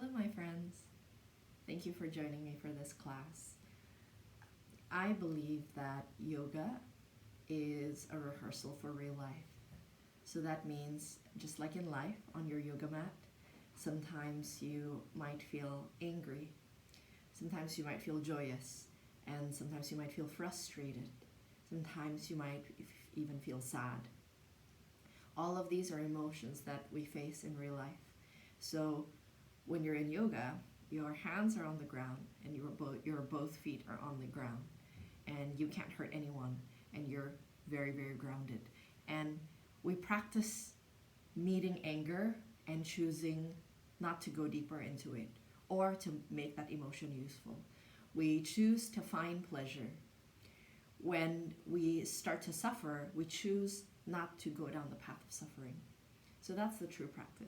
Hello, my friends. Thank you for joining me for this class. I believe that yoga is a rehearsal for real life. So that means, just like in life, on your yoga mat, sometimes you might feel angry, sometimes you might feel joyous, and sometimes you might feel frustrated. Sometimes you might even feel sad. All of these are emotions that we face in real life. So when you're in yoga, your hands are on the ground and your both feet are on the ground, and you can't hurt anyone, and you're very, very grounded. And we practice meeting anger and choosing not to go deeper into it or to make that emotion useful. We choose to find pleasure. When we start to suffer, we choose not to go down the path of suffering. So that's the true practice.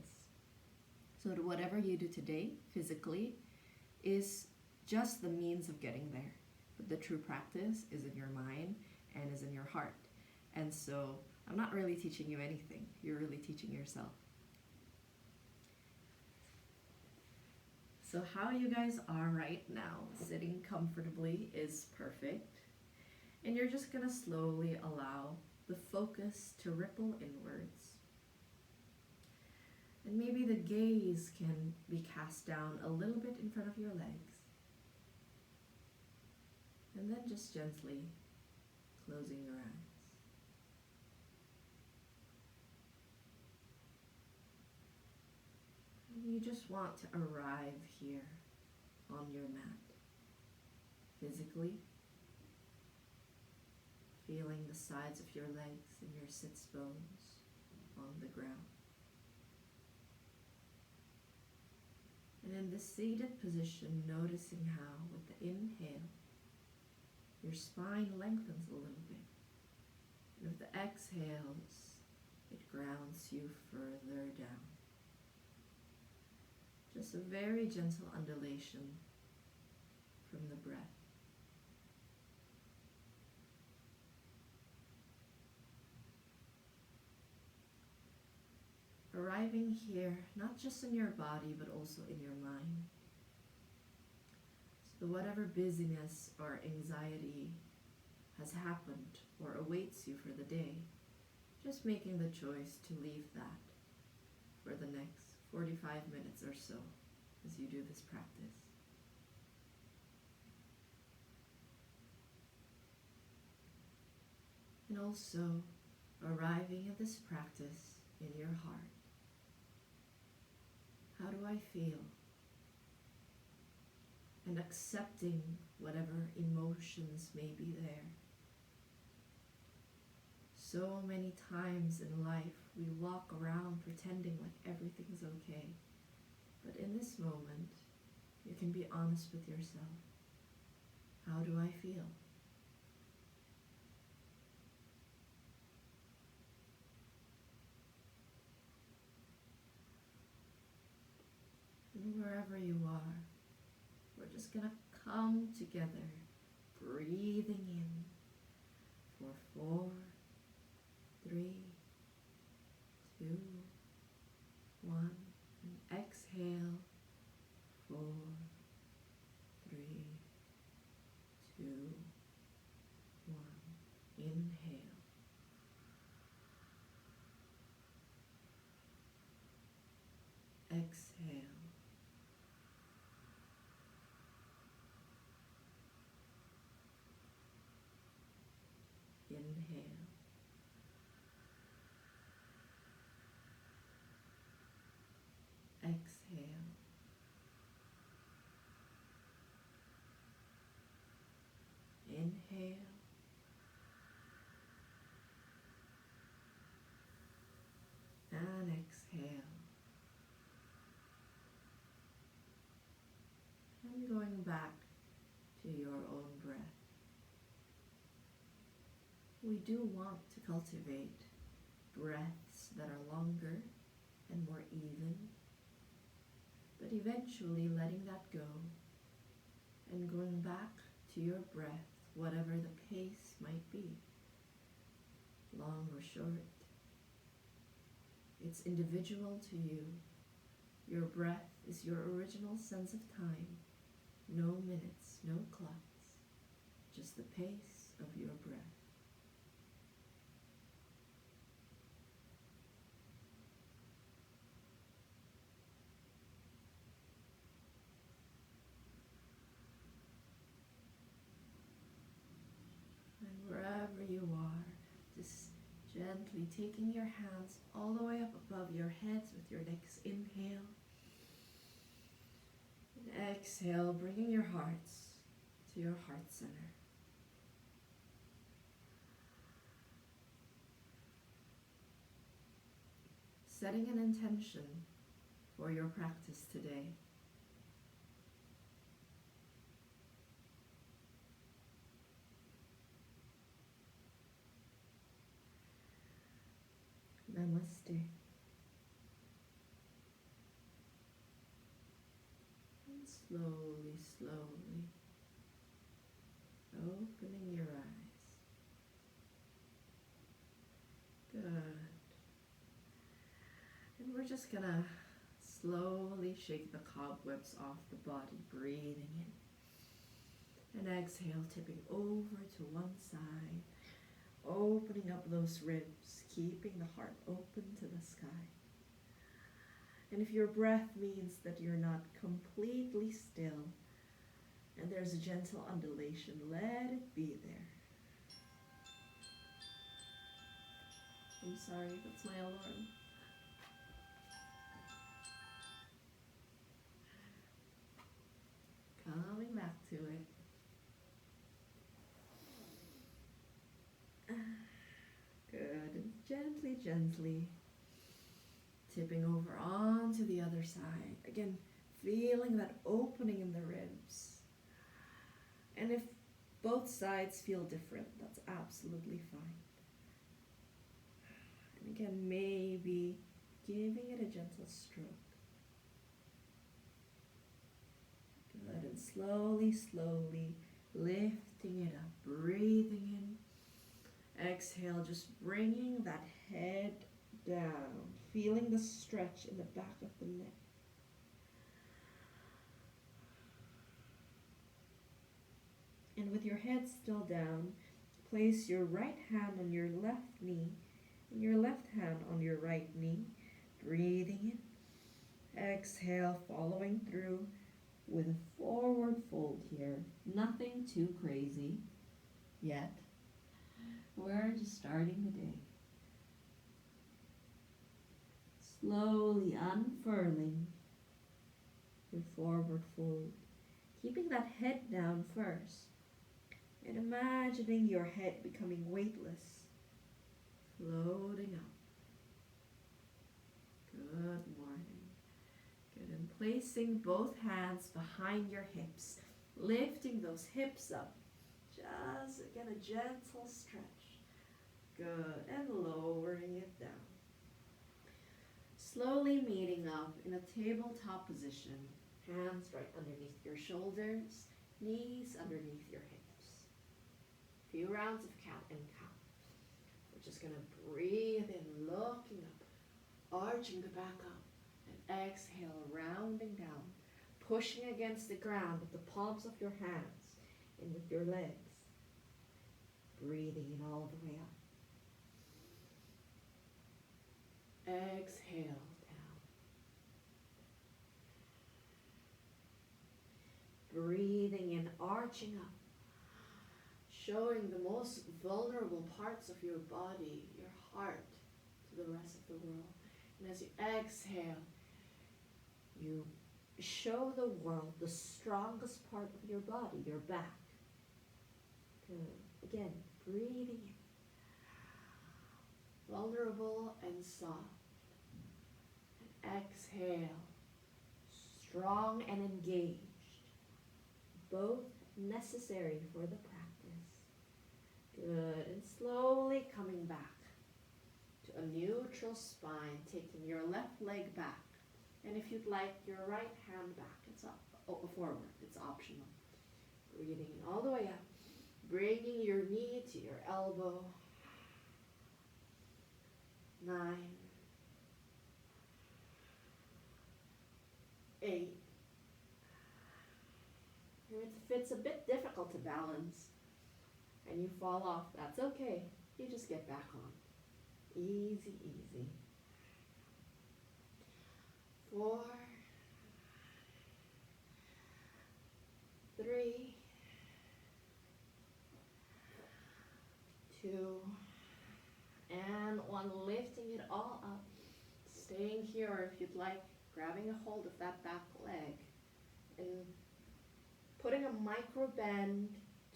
So whatever you do today, physically, is just the means of getting there. But the true practice is in your mind and is in your heart. And so I'm not really teaching you anything. You're really teaching yourself. So how you guys are right now, sitting comfortably, is perfect. And you're just going to slowly allow the focus to ripple inwards. And maybe the gaze can be cast down a little bit in front of your legs. And then just gently closing your eyes. And you just want to arrive here on your mat, physically, feeling the sides of your legs and your sits bones on the ground. And in this seated position, noticing how with the inhale, your spine lengthens a little bit. And with the exhales, it grounds you further down. Just a very gentle undulation from the breath. Arriving here, not just in your body, but also in your mind. So whatever busyness or anxiety has happened or awaits you for the day, just making the choice to leave that for the next 45 minutes or so as you do this practice. And also arriving at this practice in your heart. How do I feel? And accepting whatever emotions may be there. So many times in life we walk around pretending like everything's okay. But in this moment, you can be honest with yourself. How do I feel? And wherever you are, we're just going to come together, breathing in for 4, 3, 2, 1, and exhale, 4, 3, 2, 1, inhale. Exhale. Inhale. Exhale. Inhale. And exhale. And going back to your own breath. We do want to cultivate breaths that are longer and more even, but eventually letting that go and going back to your breath, whatever the pace might be, long or short. It's individual to you. Your breath is your original sense of time. No minutes, no clocks, just the pace of your breath. And wherever you are, just gently taking your hands all the way up above your heads with your next inhale. And exhale, bringing your hearts to your heart center. Setting an intention for your practice today. Namaste. And slowly, slowly opening your eyes. Good. And we're just gonna slowly shake the cobwebs off the body, breathing in. And exhale, tipping over to one side, opening up those ribs, keeping the heart open to the sky. And if your breath means that you're not completely still and there's a gentle undulation, let it be there. I'm sorry, that's my alarm. Coming back to it. Good. And gently, gently tipping over onto the other side. Again, feeling that opening in the ribs. And if both sides feel different, that's absolutely fine. And again, maybe giving it a gentle stroke. Good. And slowly, slowly lifting it up, breathing in. Exhale, just bringing that head down, feeling the stretch in the back of the neck. And with your head still down, place your right hand on your left knee and your left hand on your right knee, breathing in. Exhale, following through with a forward fold here. Nothing too crazy yet. We're just starting the day. Slowly unfurling your forward fold, keeping that head down first, and imagining your head becoming weightless, floating up. Good morning. Good, and placing both hands behind your hips, lifting those hips up. Just again a gentle stretch. Good, and lowering it down. Slowly meeting up in a tabletop position, hands right underneath your shoulders, knees underneath your hips. A few rounds of cat and cow. We're just going to breathe in, looking up, arching the back up, and exhale, rounding down, pushing against the ground with the palms of your hands and with your legs. Breathing in all the way up. Exhale down. Breathing in, arching up, showing the most vulnerable parts of your body, your heart, to the rest of the world. And as you exhale, you show the world the strongest part of your body, your back. Good. Again, breathing in. Vulnerable and soft. And exhale, strong and engaged. Both necessary for the practice. Good, and slowly coming back to a neutral spine, taking your left leg back. And if you'd like your right hand back, it's up, forward, it's optional. Breathing in all the way up, bringing your knee to your elbow. 9, 8. If it's a bit difficult to balance and you fall off, that's okay. You just get back on. Easy, easy. 4, 3, 2, and 1. Lifting it all up. Staying here, or if you'd like, grabbing a hold of that back leg and putting a micro bend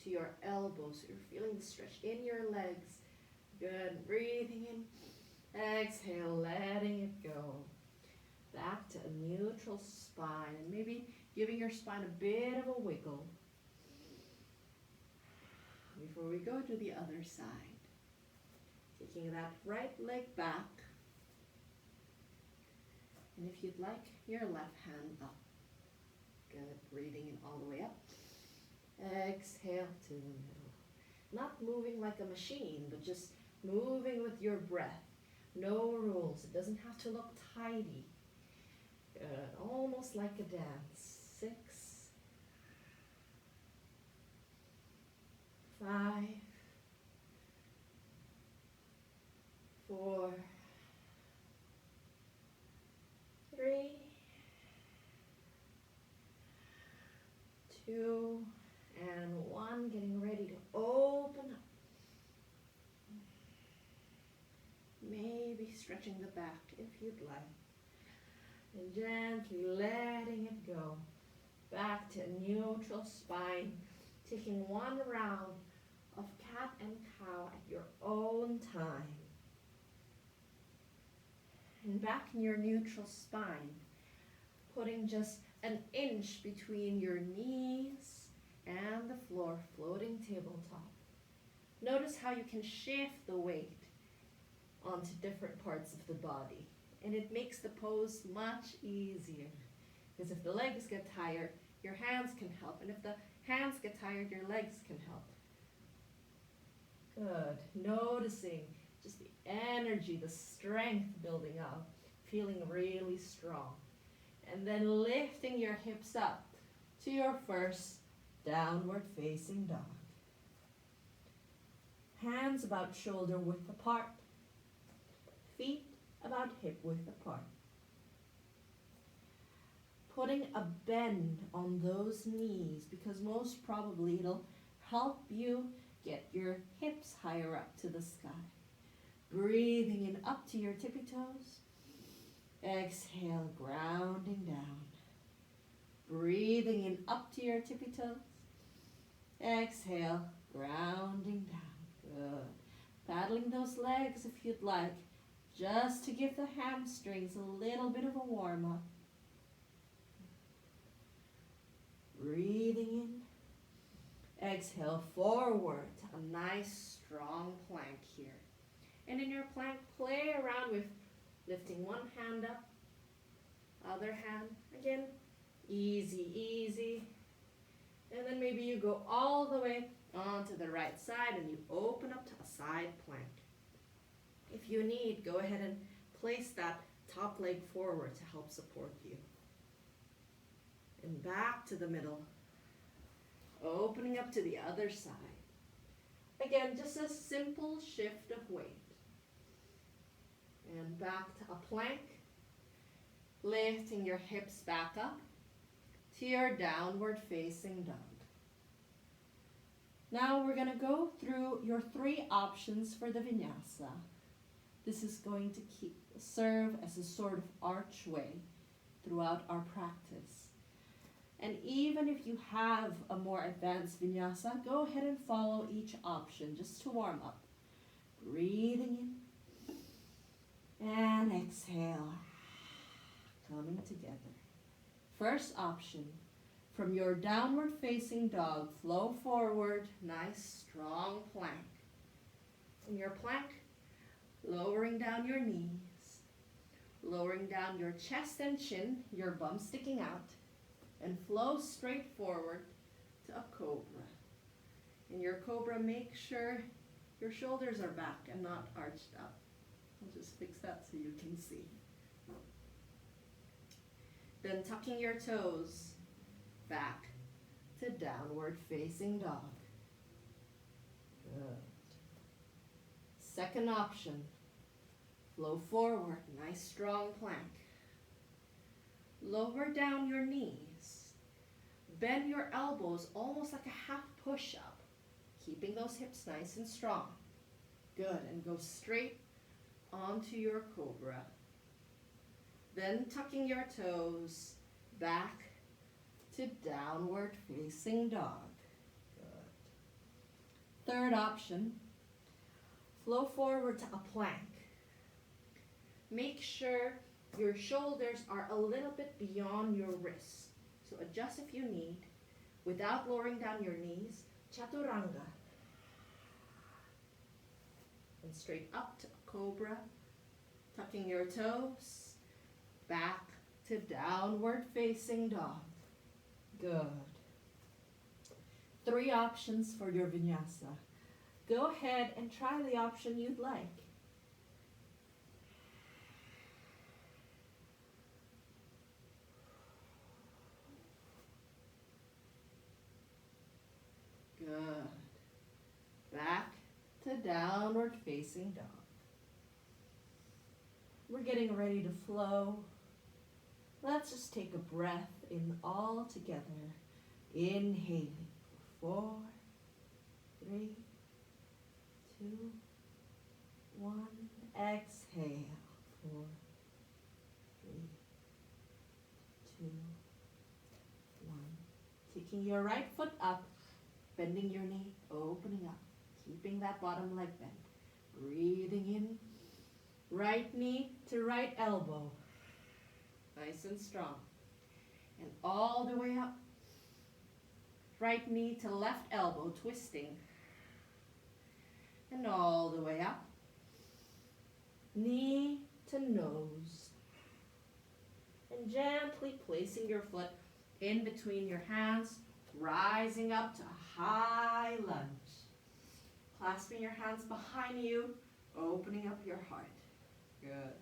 to your elbows so you're feeling the stretch in your legs. Good. Breathing in. Exhale, letting it go. Back to a neutral spine, and maybe giving your spine a bit of a wiggle. Before we go to the other side. Taking that right leg back. And if you'd like, your left hand up. Good. Breathing in all the way up. Exhale to the middle. Not moving like a machine, but just moving with your breath. No rules. It doesn't have to look tidy. Good. Almost like a dance. 6, 5, 4, 3, 2, and 1. Getting ready to open up. Maybe stretching the back if you'd like. And gently letting it go. Back to neutral spine. Taking 1 round of cat and cow at your own time. And back in your neutral spine. Putting just an inch between your knees and the floor, floating tabletop. Notice how you can shift the weight onto different parts of the body. And it makes the pose much easier. Because if the legs get tired, your hands can help. And if the hands get tired, your legs can help. Good. Noticing just the energy, the strength building up. Feeling really strong. And then lifting your hips up to your first downward facing dog. Hands about shoulder width apart. Feet about hip width apart. Putting a bend on those knees because most probably it'll help you get your hips higher up to the sky. Breathing in up to your tippy toes. Exhale, grounding down. Breathing in up to your tippy toes. Exhale, grounding down. Good. Paddling those legs if you'd like, just to give the hamstrings a little bit of a warm-up. Breathing in. Exhale, forward. A nice, strong plank here. And in your plank, play around with lifting one hand up, other hand. Again, easy, easy. And then maybe you go all the way onto the right side and you open up to a side plank. If you need, go ahead and place that top leg forward to help support you. And back to the middle. Opening up to the other side. Again, just a simple shift of weight. And back to a plank. Lifting your hips back up to your downward facing dog. Now we're going to go through your 3 options for the vinyasa. This is going to serve as a sort of archway throughout our practice. And even if you have a more advanced vinyasa, go ahead and follow each option just to warm up. Breathing in and exhale. Coming together. First option, from your downward facing dog, flow forward, nice strong plank. In your plank, lowering down your knees, lowering down your chest and chin, your bum sticking out, and flow straight forward to a cobra. In your cobra, make sure your shoulders are back and not arched up. I'll just fix that so you can see. Then tucking your toes back to downward facing dog. Good. Second option, flow forward, nice strong plank. Lower down your knees. Bend your elbows almost like a half push-up, keeping those hips nice and strong. Good, and go straight onto your cobra. Then tucking your toes back to downward facing dog. Good. Third option, flow forward to a plank. Make sure your shoulders are a little bit beyond your wrists. So adjust if you need, without lowering down your knees. Chaturanga. And straight up to a cobra. Tucking your toes back to downward facing dog. Good. 3 options for your vinyasa. Go ahead and try the option you'd like. Good. Back to downward facing dog. We're getting ready to flow. Let's just take a breath in all together. Inhaling. 4, 3, 2, 1. Exhale. 4, 3, 2, 1. Taking your right foot up, bending your knee, opening up, keeping that bottom leg bent. Breathing in, right knee to right elbow. Nice and strong. And all the way up. Right knee to left elbow, twisting. And all the way up. Knee to nose. And gently placing your foot in between your hands, rising up to a high lunge. Clasping your hands behind you, opening up your heart. Good.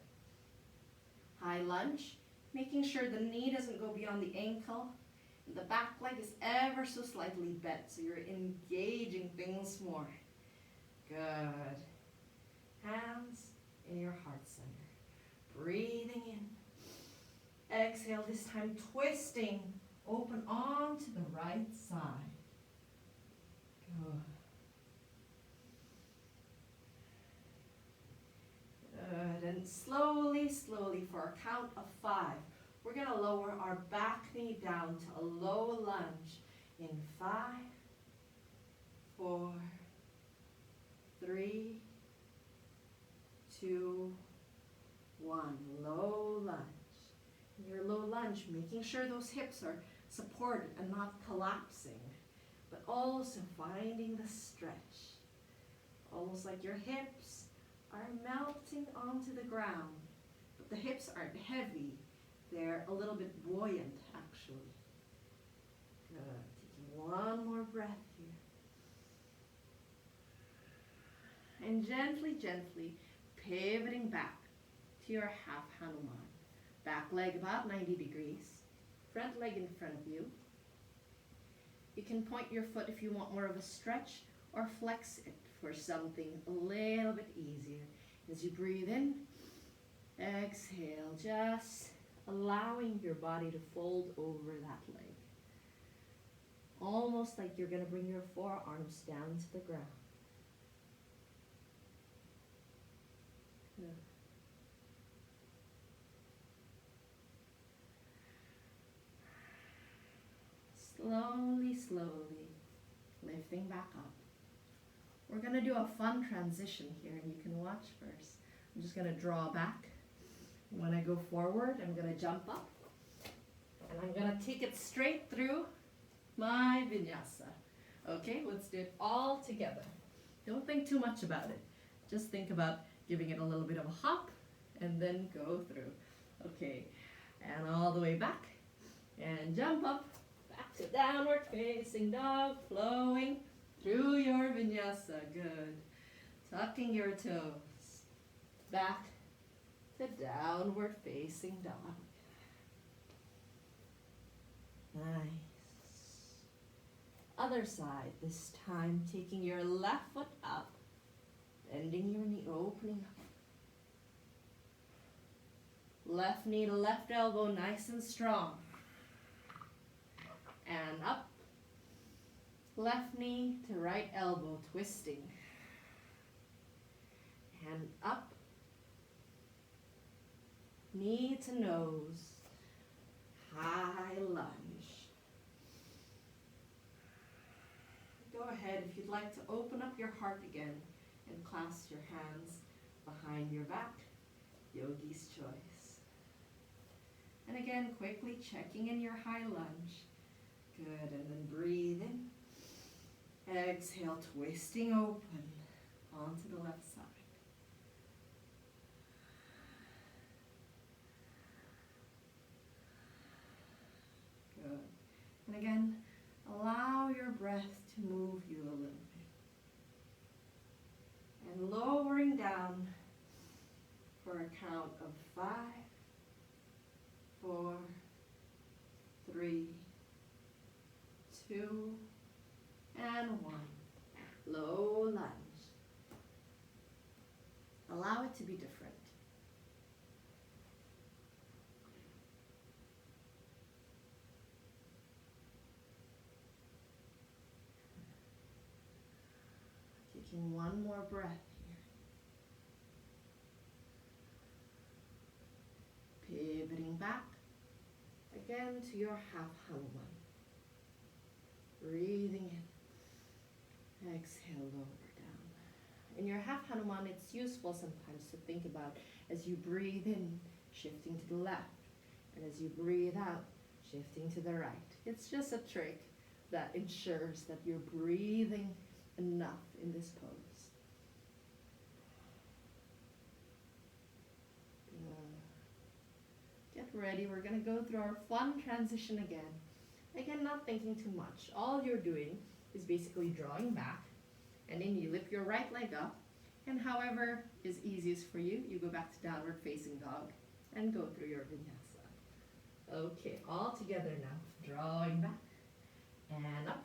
High lunge, making sure the knee doesn't go beyond the ankle. The back leg is ever so slightly bent, so you're engaging things more. Good. Hands in your heart center. Breathing in. Exhale, this time twisting. Open onto the right side. Good. Good. And slowly, slowly, for a count of 5, we're going to lower our back knee down to a low lunge in 5, 4, 3, 2, 1. Low lunge. In your low lunge, making sure those hips are supported and not collapsing, but also finding the stretch. Almost like your hips are melting onto the ground, but the hips aren't heavy. They're a little bit buoyant, actually. Good. Taking one more breath here. And gently, gently pivoting back to your half Hanuman. Back leg about 90 degrees. Front leg in front of you. You can point your foot if you want more of a stretch, or flex it for something a little bit easier. As you breathe in, exhale, just allowing your body to fold over that leg. Almost like you're going to bring your forearms down to the ground. Good. Slowly, slowly lifting back up. We're going to do a fun transition here, and you can watch first. I'm just going to draw back. When I go forward, I'm going to jump up, and I'm going to take it straight through my vinyasa. Okay, let's do it all together. Don't think too much about it. Just think about giving it a little bit of a hop, and then go through. Okay, and all the way back, and jump up, back to downward facing dog, flowing through your vinyasa. Good. Tucking your toes, back to downward facing dog. Nice. Other side, this time taking your left foot up, bending your knee, opening up. Left knee to left elbow, nice and strong. And up. Left knee to right elbow, twisting. And up. Knee to nose. High lunge. Go ahead if you'd like to open up your heart again and clasp your hands behind your back. Yogi's choice. And again, quickly checking in your high lunge. Good, and then breathe in. Exhale, twisting open onto the left side. Good. And again, allow your breath to move you a little bit. And lowering down for a count of 5, 4, 3, 2, and 1. Low lunge. Allow it to be different. Taking one more breath here. Pivoting back again to your half Hanuman. Breathing in. Exhale, lower down. In your half Hanuman, it's useful sometimes to think about as you breathe in, shifting to the left, and as you breathe out, shifting to the right. It's just a trick that ensures that you're breathing enough in this pose. Get ready. We're going to go through our fun transition again. Again, not thinking too much. All you're doing is basically drawing back, and then you lift your right leg up, and however is easiest for you, you go back to downward facing dog and go through your vinyasa. Okay, all together now. Drawing back and up.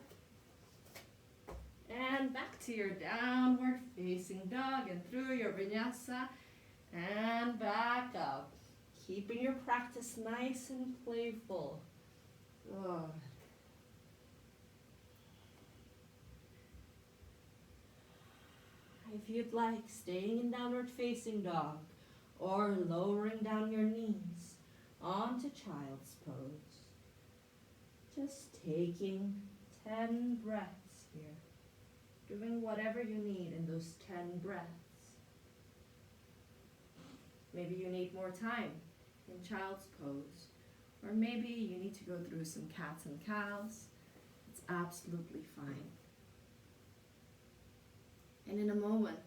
And back to your downward facing dog and through your vinyasa and back up. Keeping your practice nice and playful. Good. If you'd like, staying in downward facing dog or lowering down your knees onto child's pose. Just taking 10 breaths here. Doing whatever you need in those 10 breaths. Maybe you need more time in child's pose. Or maybe you need to go through some cats and cows. It's absolutely fine. And in a moment,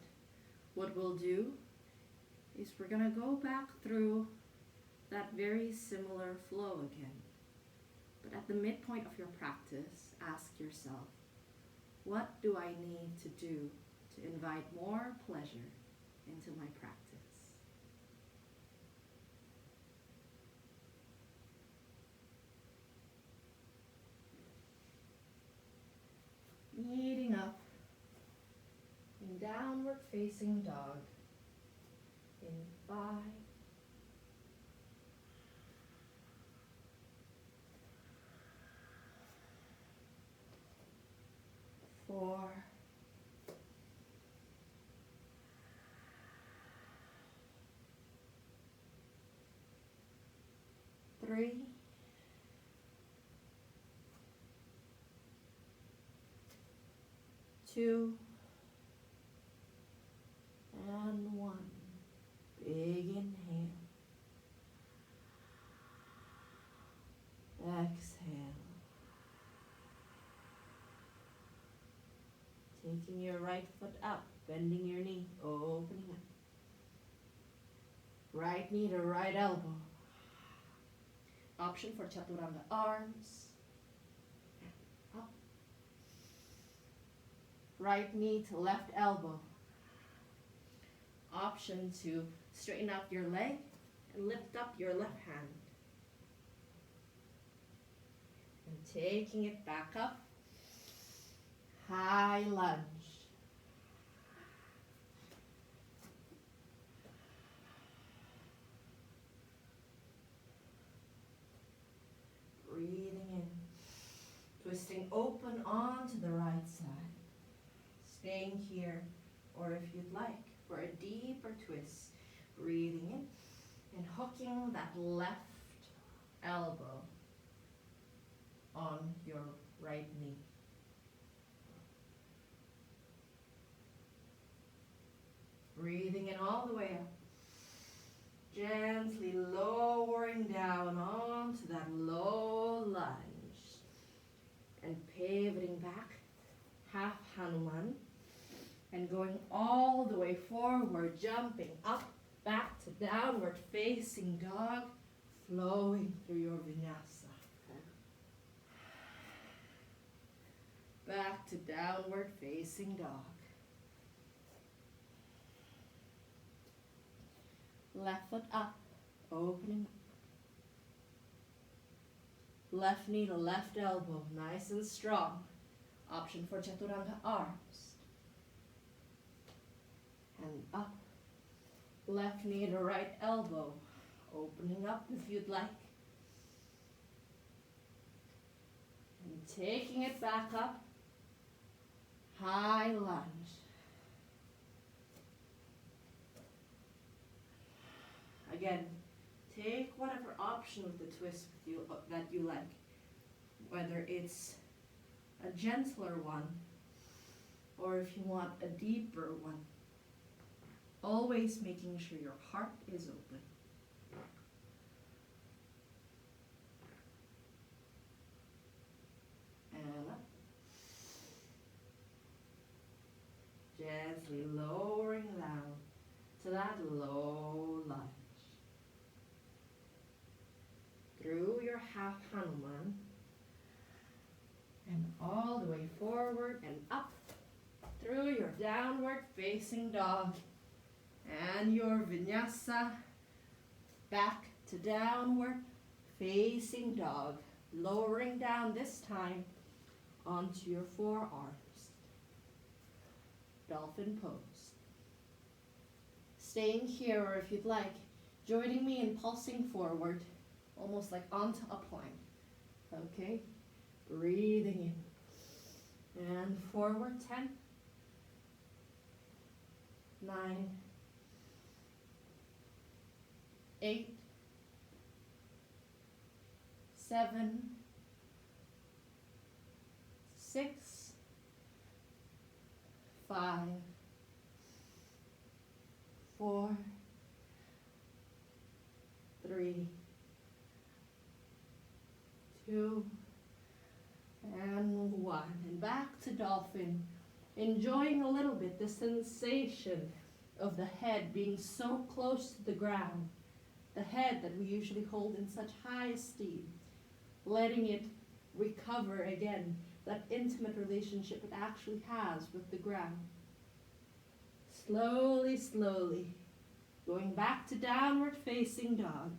what we'll do is we're going to go back through that very similar flow again. But at the midpoint of your practice, ask yourself, what do I need to do to invite more pleasure into my practice? Kneading up in downward facing dog in 5, 4, 3, 2, and 1. Big inhale. Exhale. Taking your right foot up, bending your knee, opening up. Right knee to right elbow. Option for chaturanga arms. Up. Right knee to left elbow. Option to straighten out your leg and lift up your left hand. And taking it back up. High lunge. Breathing in. Twisting open onto the right side. Staying here, or if you'd like, for a deeper twist. Breathing in and hooking that left elbow on your right knee. Breathing in all the way up. Gently lowering down onto that low lunge. And pivoting back, half Hanuman. And going all the way forward, jumping up, back to downward facing dog, flowing through your vinyasa. Back to downward facing dog. Left foot up, opening. Left knee to left elbow, nice and strong. Option for Chaturanga arms. And up. Left knee to right elbow, opening up if you'd like. And taking it back up, high lunge. Again, take whatever option with the twist with you, that you like, whether it's a gentler one or if you want a deeper one. Always making sure your heart is open. And up. Gently lowering down to that low lunge. Through your half Hanuman. And all the way forward and up. Through your downward facing dog. And your vinyasa, back to downward facing dog, lowering down this time onto your forearms. Dolphin pose. Staying here, or if you'd like, joining me in pulsing forward, almost like onto a plank. Okay? Breathing in. And forward 10, 9, 8, 7, 6, 5, 4, 3, 2, and 1. And back to dolphin, enjoying a little bit the sensation of the head being so close to the ground. The head that we usually hold in such high esteem, letting it recover again that intimate relationship it actually has with the ground. Slowly, slowly, going back to downward facing dog.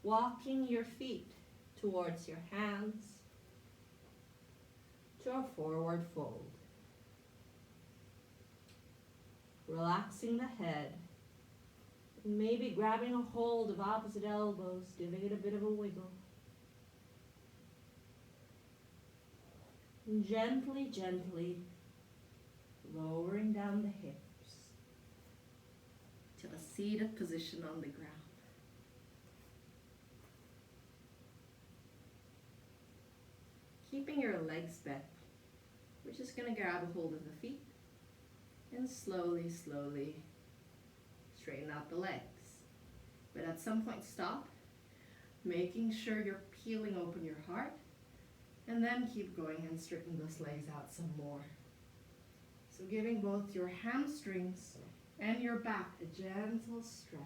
Walking your feet towards your hands to a forward fold. Relaxing the head. Maybe grabbing a hold of opposite elbows, giving it a bit of a wiggle. And gently, gently lowering down the hips to a seated position on the ground. Keeping your legs bent, we're just going to grab a hold of the feet and slowly, slowly straighten out the legs. But at some point stop, making sure you're peeling open your heart, and then keep going and straighten those legs out some more. So giving both your hamstrings and your back a gentle stretch.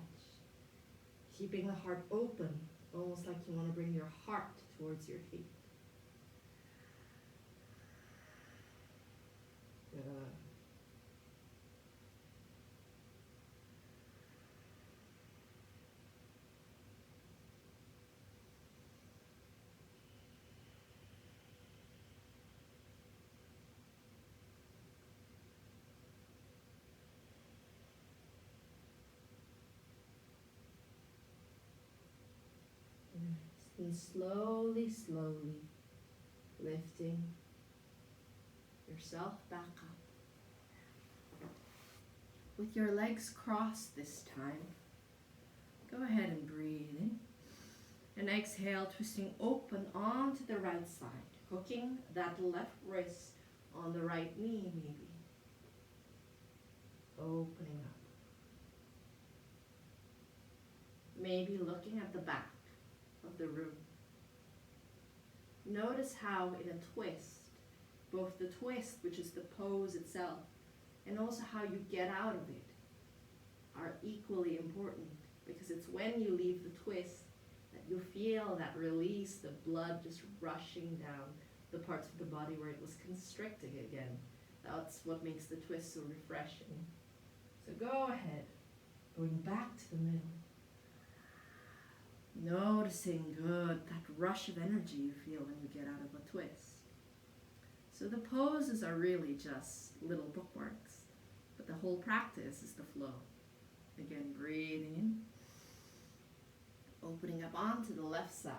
Keeping the heart open, almost like you want to bring your heart towards your feet. Good. And slowly, slowly lifting yourself back up. With your legs crossed this time, go ahead and breathe in. And exhale, twisting open onto the right side, hooking that left wrist on the right knee maybe. Opening up. Maybe looking at the back of the room. Notice how in a twist, both the twist, which is the pose itself, and also how you get out of it are equally important, because it's when you leave the twist that you feel that release, the blood just rushing down the parts of the body where it was constricting again. That's what makes the twist so refreshing. So go ahead, going back to the middle. Noticing good, that rush of energy you feel when you get out of a twist. So the poses are really just little bookmarks, but the whole practice is the flow. Again, breathing in, opening up onto the left side.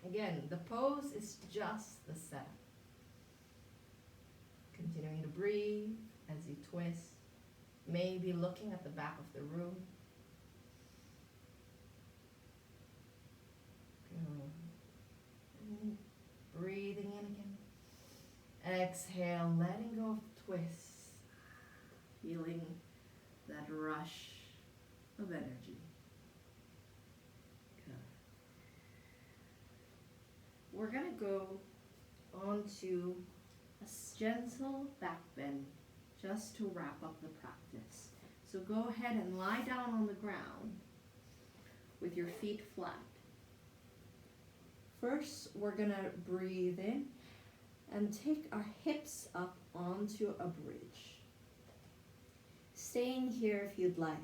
Again, the pose is just the setup. Continuing to breathe as you twist, maybe looking at the back of the room. And breathing in again. Exhale, letting go of the twist. Feeling that rush of energy. Good. We're going to go on to a gentle back bend just to wrap up the practice. So go ahead and lie down on the ground with your feet flat. First, we're going to breathe in and take our hips up onto a bridge. Staying here if you'd like.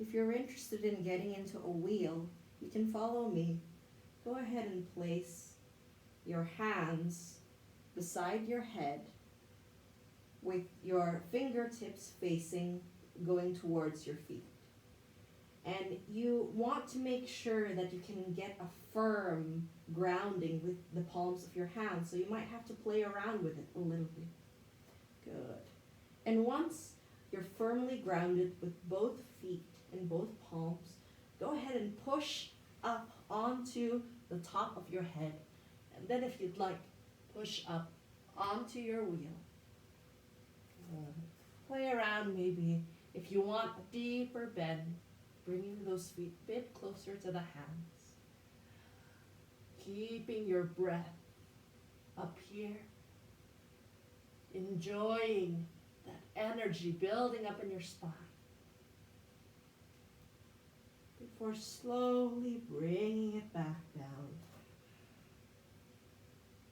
If you're interested in getting into a wheel, you can follow me. Go ahead and place your hands beside your head with your fingertips facing, going towards your feet. And you want to make sure that you can get a firm grounding with the palms of your hands, so you might have to play around with it a little bit. Good. And once you're firmly grounded with both feet and both palms, go ahead and push up onto the top of your head. And then if you'd like, push up onto your wheel. Play around maybe. If you want a deeper bend, bringing those feet a bit closer to the hands. Keeping your breath up here. Enjoying that energy building up in your spine. Before slowly bringing it back down.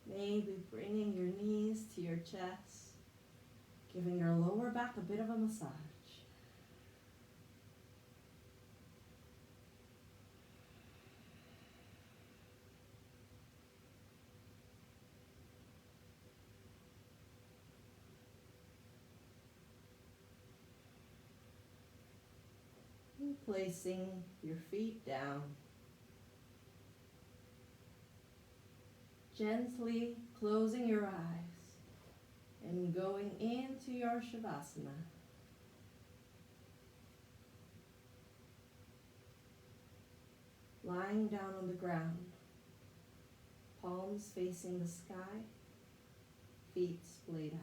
Maybe bringing your knees to your chest. Giving your lower back a bit of a massage. Placing your feet down. Gently closing your eyes and going into your Shavasana. Lying down on the ground, palms facing the sky, feet splayed out.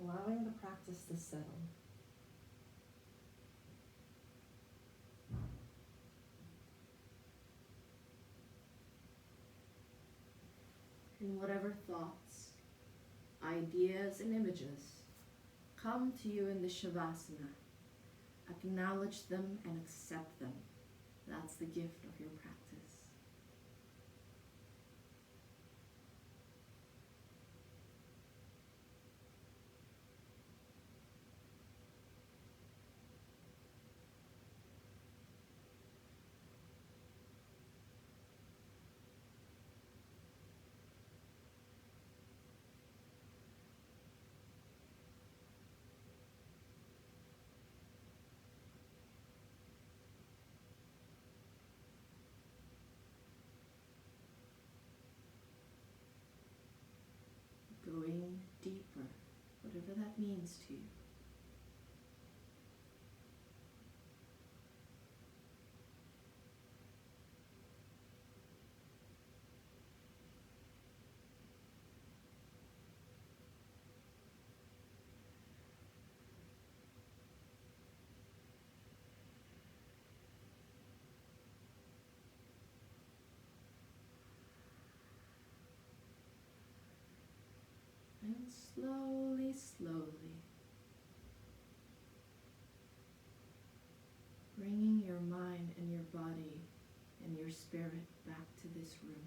Allowing the practice to settle. And whatever thoughts, ideas, and images come to you in the Shavasana, acknowledge them and accept them. That's the gift of your practice. means to you. And slowly, slowly, bringing your mind and your body and your spirit back to this room.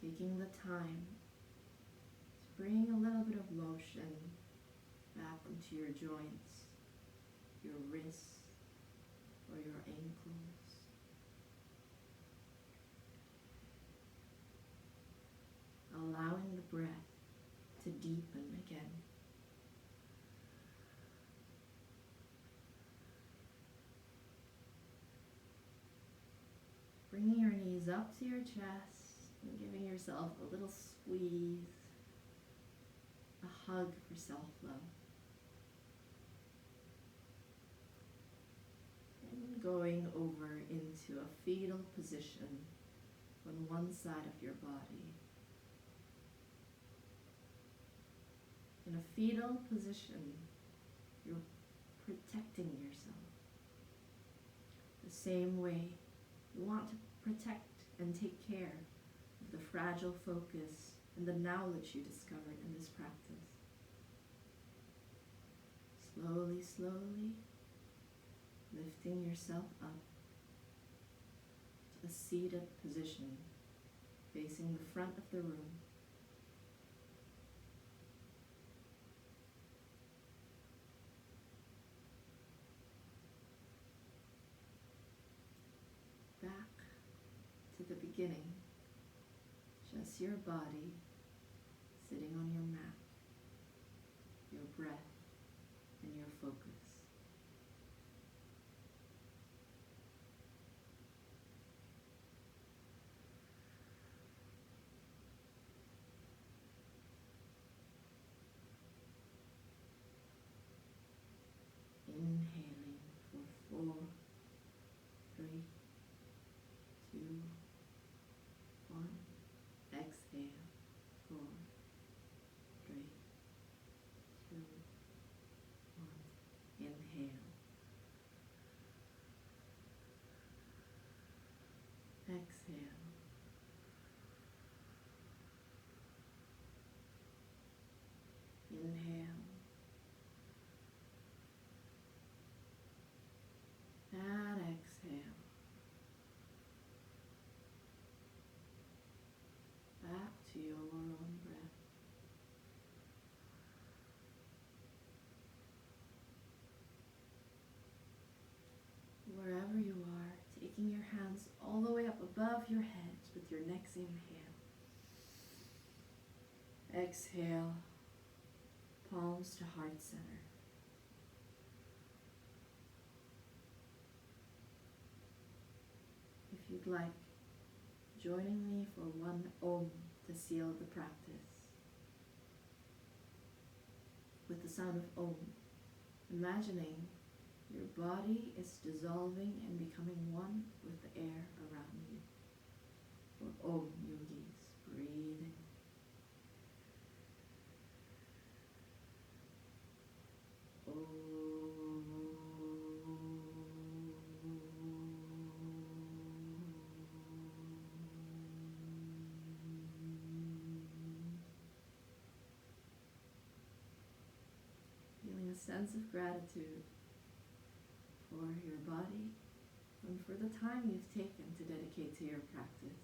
Taking the time to bring a little bit of motion back into your joints, your wrists, or your ankles. Allowing the breath to deepen again. Bringing your knees up to your chest and giving yourself a little squeeze, a hug for self-love. And going over into a fetal position on one side of your body. In a fetal position, you're protecting yourself. The same way you want to protect and take care of the fragile focus and the knowledge you discovered in this practice. Slowly, slowly, lifting yourself up to a seated position facing the front of the room. Back to the beginning, just your body sitting on your mat, your breath and your focus. Inhaling for 4, 3, 2, 1. Exhale. 4, 3, 2, 1. Inhale. Exhale. Inhale. And exhale. Back to your own breath. Wherever you are, taking your hands all the way up above your head with your next inhale. Exhale, palms to heart center. If you'd like, joining me for one Om to seal the practice. With the sound of Om, imagining your body is dissolving and becoming one with the air around you. For Om yogis, breathing. Feeling a sense of gratitude for your body and for the time you've taken to dedicate to your practice,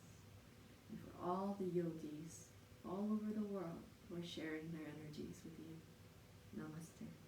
and for all the yogis all over the world who are sharing their energies with you. Namaste.